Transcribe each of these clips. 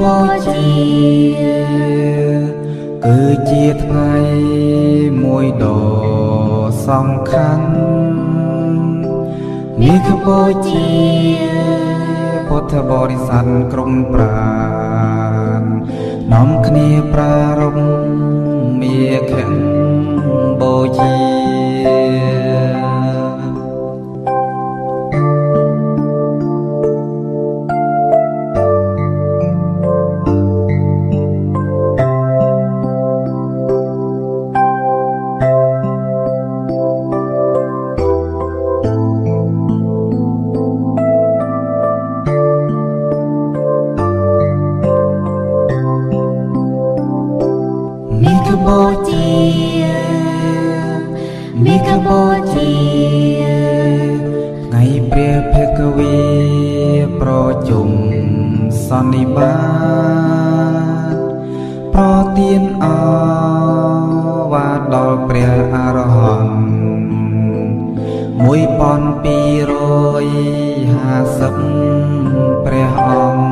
បូជាគឺជាថ្ងៃមួយដ៏សំខាន់មាឃបូជាពុទ្ធបរិស័ទក្រុមប្រាណនាំគ្នាប្រារព្ធមាឃបូជាបូជាថ្ងៃព្រះភិក្ខវេប្រជុំសន្និបាតប្រទានឱវាទដល់ព្រះអរហន្ត1250ព្រះអង្គ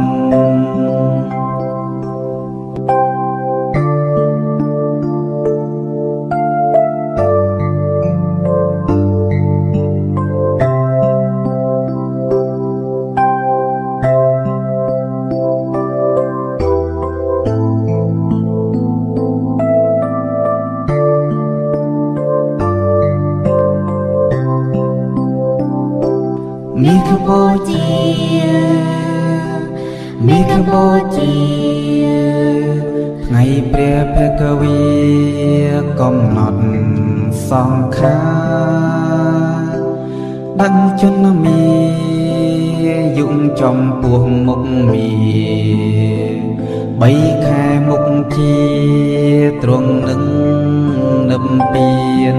មាឃបូជាថ្ងៃព្រះភិក្ខវេកំណត់សង្ខារដឹងជនមីយុងចំពោះមុខមី3ខែមុខជាទ្រង់នឹងនិព្វាន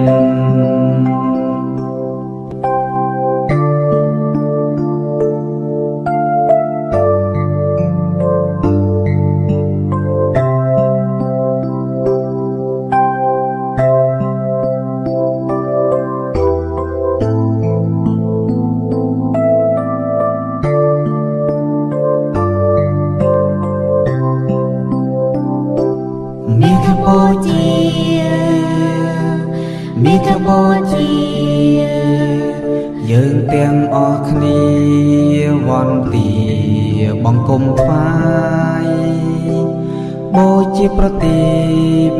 មាឃបូជាយើងទាំងអស់គ្នាវន្ទាបង្គំថ្វាយបូជាប្រទីប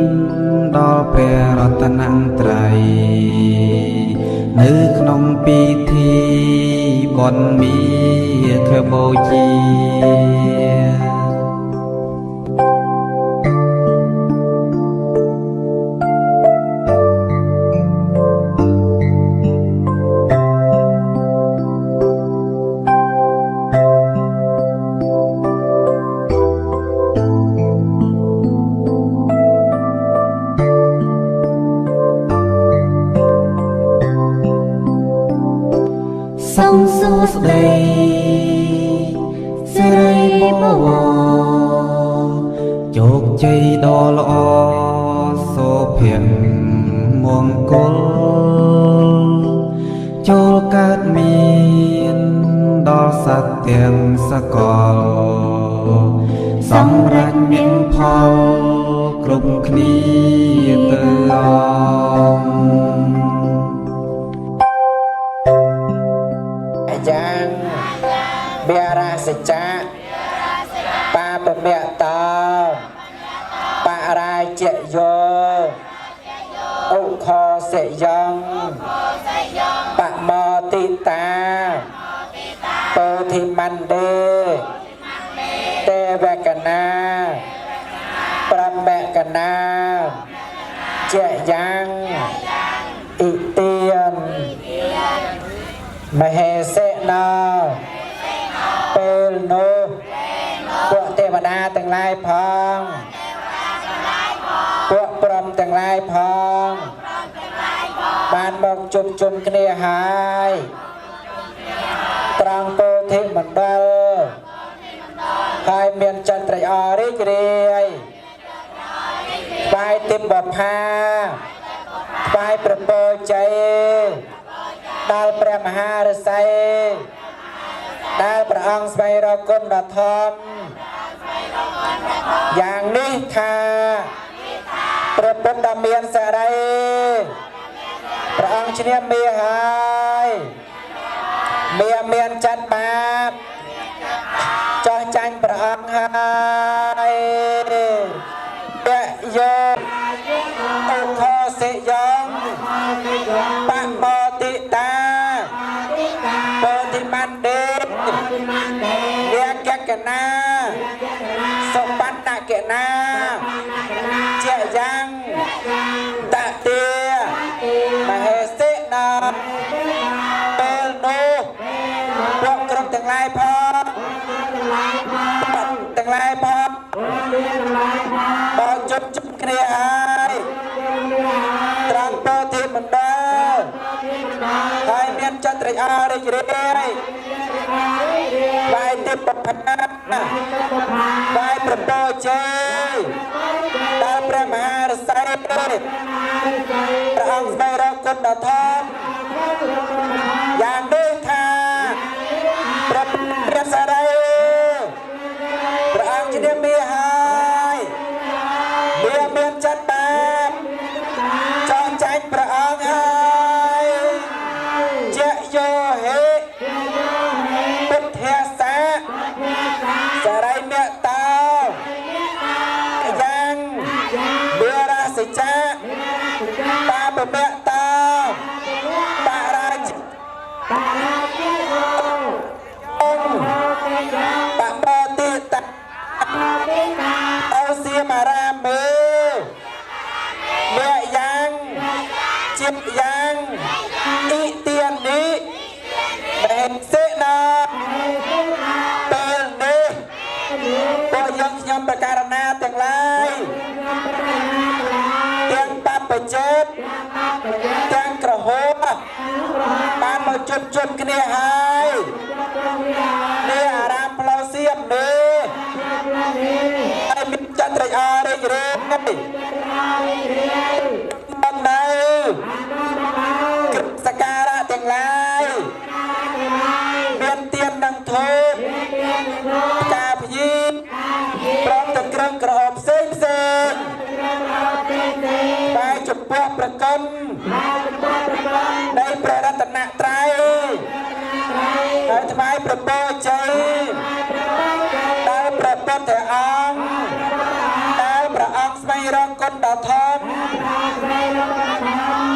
ដល់ព្រះរតនត្រ័យនៅក្នុងពិធីបុណ្យមាឃបូជាសូមសួស្តីសិរីបវរជោគជ័យដ៏ល្អសុភមង្គលចូលកើតមានដល់សត្វទាំងសកលសម្រាប់មានផលគ្រប់គ្នាទៅអងយ៉ាងបេរាសច្ចៈបាបមៈតោបរាជយោឧខោសិយ៉ាងបមតិតាពោធិមណ្ឌេទេវកណាប្រមកណាជាយ៉ាងអ៊ីទៀនមហេសេណាពេលនោះពួកទេវតាទាំងឡាយផងពួកព្រហ្មទាំងឡាយផងបានមកជុំជុំគ្នាហើយត្រង់ពោធិមណ្ឌលហើយមានចន្ទ្រៃអរីករាយថ្វាយទិព្វបផាថ្វាយប្រពោជ័យដល់ព្រះមហាឫសីដែលព្រះអង្គស្វែងរកគុណដ៏ធំ ថាព្រះពុទ្ធដ៏មានសេរីព្រះអង្គឈ្នះមេហើយមេមានចាត់បាបចោះចាញ់ព្រះអង្គហើយពាក់យកឧខោសិយ៉ងបបតិតាបតិមណ្ឌិលាកកណាសុបណ្ណកណាជាយ៉ាងតតិមហេសិណាពេលនោះពួកក្រុមទាំងឡាយផងទាំងឡាយផងបើជុំគ្នាហើយត្រង់ពោធិមណ្ឌលហើយមានចិត្តត្រេកអររីករាយបាយទេពផាបាយប្រពោជ័យដល់ព្រះមហារសីព្រះអង្គស្ដីរកគុណដ៏ធំយ៉ាងនេះថាព្រះសារីព្រះអង្គជាមេហើយវាមានចិត្តបាបចង់ចាញ់ព្រះអង្គហើយជាយោហេពុទ្ធាសាសារីមេតោយ៉ាងវារាសិចាបាបមេតោបារាជបបតិតអូសៀមារាមេមេយ៉ាងជាយ៉ាងអ៊ីទៀននេះបែនសេណាពេលនេះពួកយើងខ្ញុំប្រការណាទាំងឡាយទាំងបបចេតទាំងក្រហមបានមកជុំគ្នាហើយនេះអារាមផ្លូវសៀមនេះហើយមានចិត្តត្រេកអររីករាយបំនៅសក្ការៈទាំងឡាយមានទៀននិងធូបការភ្ញីព្រមទាំងគ្រឿងក្រអូបផ្សេងបែរចំពោះប្រគុណនៃព្រះរតនត្រ័យហើយថ្វាយប្រពោជ័យដល់ព្រះពុទ្ធអង្គដែលព្រះអង្គស្វែងរកគុណដ៏ធំ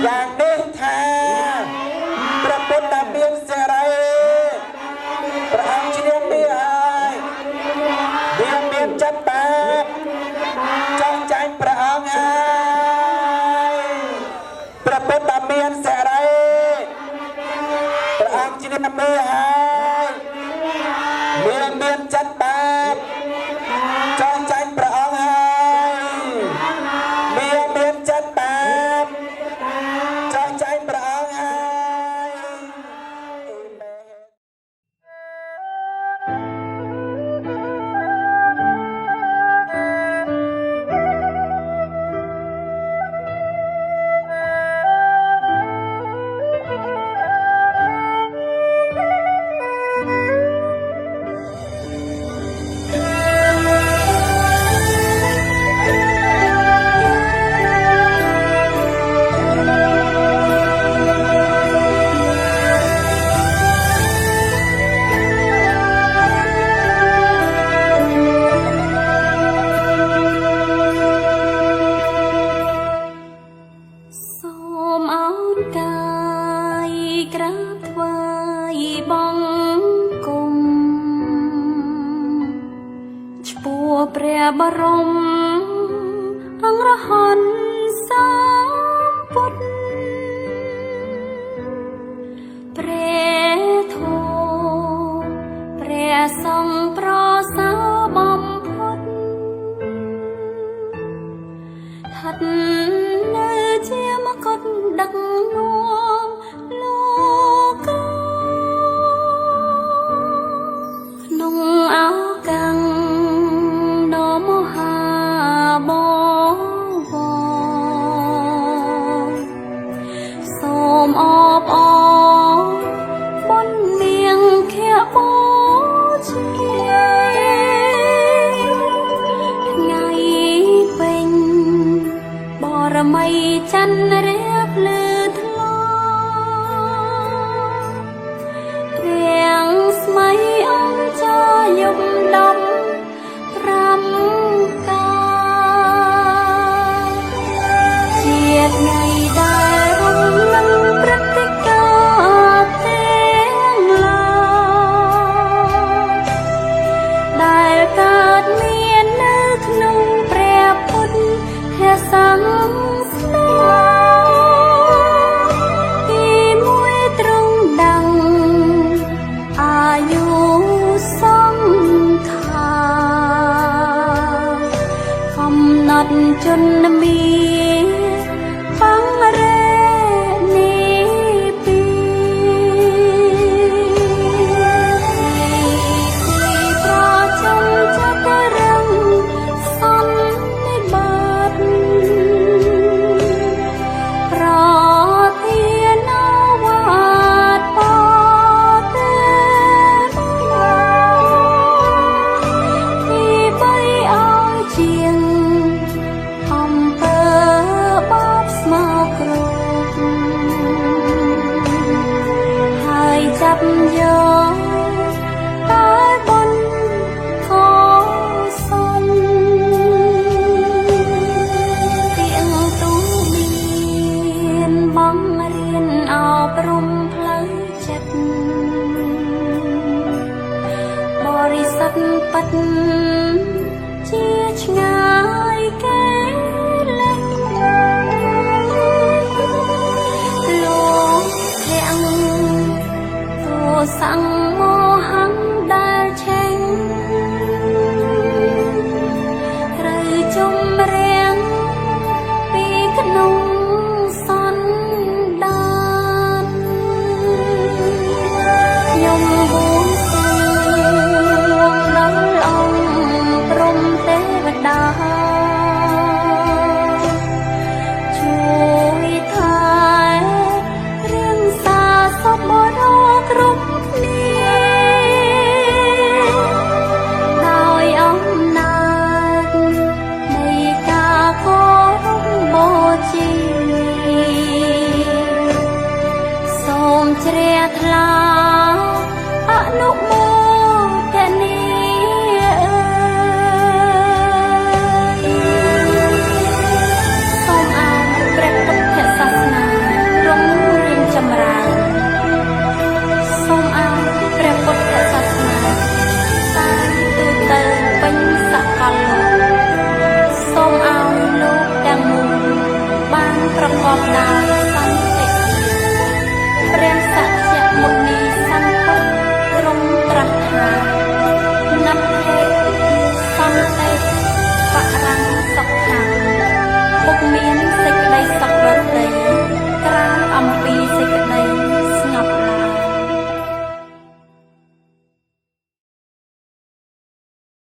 យ៉ាងនេះថាព្រះពុទ្ធដែលមានសេរីព្រះអង្គឈ្នះមេហើយវាមានចិត្តបាបចង់ចាញ់ព្រះអង្គហើយព្រះពុទ្ធដែលមានសេរីព្រះអង្គឈ្នះមេហើយវាមានចិត្តបាបចង់ចាញ់ព្រះអង្គហើយវាមានចិត្តបាបចង់ចាញ់ព្រះអង្គហើយព្រះបរមអង្គរហន្តសម្ពុទ្ធព្រះធម៌ព្រះសង្ឃប្រសើរបំផុតឋិតនៅជាមកុដដឹកនាំលោកក្នុងឱកាសបវរ មៃច័ន្ទរៀបលឺថ្លារៀងស្មៃអងចយំដប់5កាជាថ្ងៃដែលរំលឹងព្រឹត្តិការណ៍ទាំងឡាយដែលកើតមាននៅក្នុងព្រះពុទ្ធសាសនាស្នាទីមួយត្រង់ดังអាយុសង្ខារកំណត់ជនមានបង្រេនីពីប្រចំចក្ររងសន្និបាតប្រធានវត្តបទេទីបីអងជាងអំពើបបស្មោកគ្រោកហើយចាប់យកដោយបុណ្យកុសលទៀងទូមានបង្រៀនអប់រំផ្លូវចិត្តបរិសុទ្ធពិតជាឆ្ងាយគេលេសលោកធាំងទោសង្មោហំដែលឆេងត្រូវជំរាំងពីក្នុងសន្តានខ្ញុំបួងសួងដល់អង្គព្រំទេវតាជួយថែរៀងសាសពបរោគ្រប់គ្នាដោយអំណាចនៃការគោរពបូជាសូមជ្រះថ្លាអនុមោទនាសូមឲ្យព្រះពុទ្ធសាសនារុងរឿងចម្រើនសូមឲ្យព្រះពុទ្ធសាសនាសាងទូទៅពេញសកលលោកសូមឲ្យលោកទាំងមូលបានប្រកបដោយ